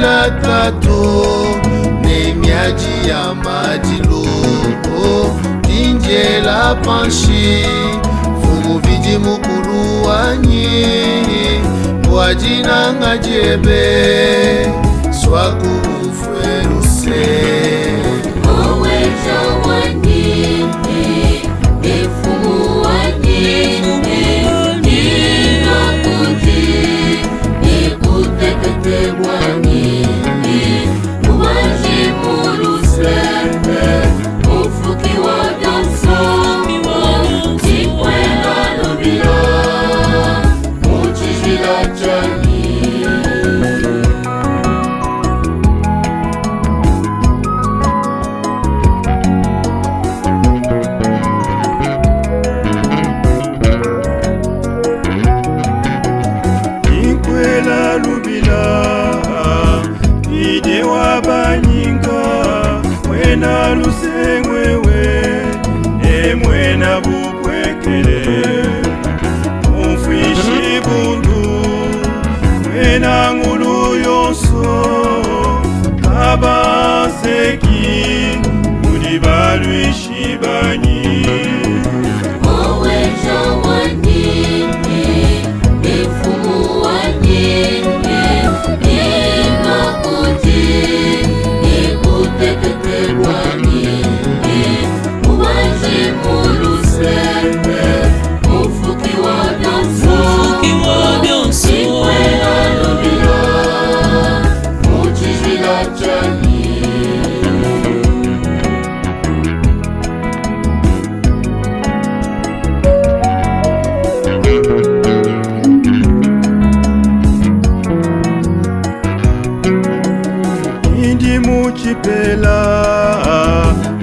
Mujila tato Nemiaji ya madilo Dinje la panshi Fumu viji mukulu wanyi Wajina ngajebe Swaku ufweruse Oweja wanyi Efumu wanyi Ninakuti Nikutekete wanyi Uwaji muruse Ufuki wa danso Chikwena lubira Mujijila chani Chikwena lubira Ide wabanyinga Mwena lusengwewe Mwena bukwekele Mfishi bundu Mwena ngulu yonso Kabaseki Mudibalwishi banyi Oweja wanyi Efumu wanyi Ninakuti Nikutekete wanyi Uwaji muruse Ufuki wa danso Chikwena lubira Mujijila chani Indi muchipela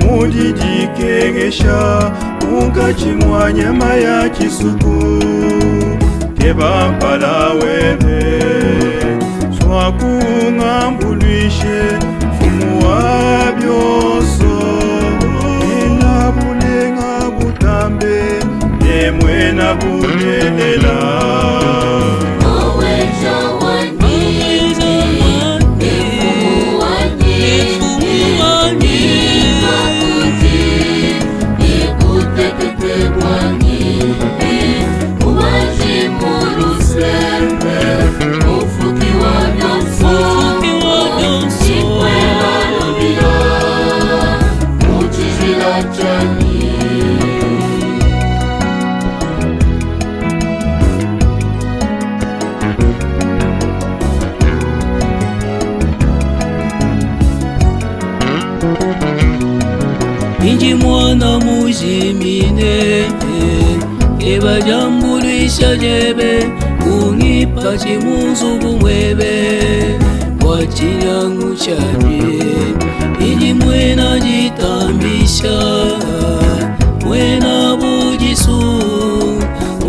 Mudidikegesha Ungachimwa nyama ya chisuku Kebampala webe Swaku ngambulwishe Fumu wa byoso Ena bulenga butambe Mwena bulelela Oweja wanyi Efumu wanyi Ninakuti Nikutekete wanyi Uwaji muruse Ufuki wa danso Chikwena lubira Mujijila chani Inji mwana mujimine Eba jambulisha jebe Ungipa chimuzu bumwebe Wachinyangu chanye Inji mwena jitambisha Mwena bujisu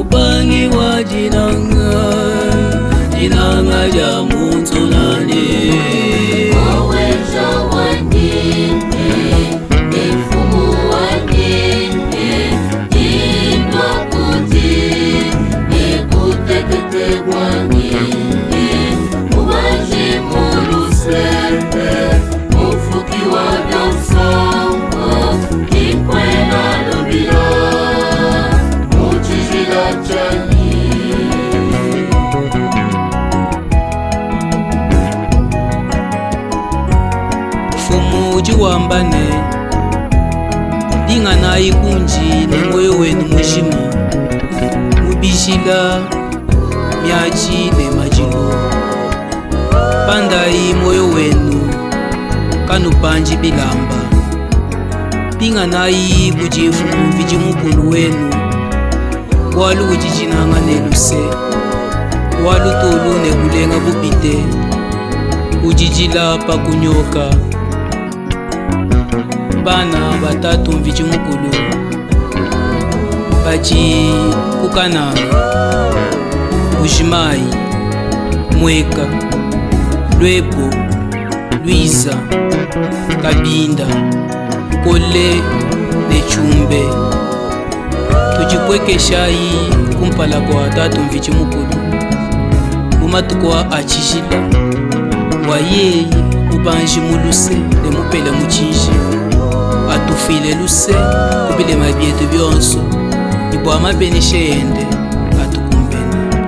Upangi wa jinanga Jinanga jamunzu nani Oweja wanyi Efumu wanyi Ninakuti Nikutekete wanyi Uwaji muruse Ufuki wa danso Chikwena lubira Mujijila chani Fumu jiwambane Dinga na ikunji ni moyo wenu mujima Mubishila Miaji ne majilo Pandai moyo wenu Kanu panji bilamba Dinga na bujifu Viji mukulu wenu Walu ujijinanga neluse Walu tolu ne kulenga bupite Ujijila pa kunyoka Bana batatu mviji mukulu Baji kukana Ujimai Mweka Lwepo Luiza Kabinda Kole Nechumbe Tujikwekeshayi kumpala kwa tatu mviji mukulu Mumatuko wa achishila yeye ubanji muluse ne mupele muchinji atufile luse kubile mabietu byonso ibwa mabeni shende atukumbene.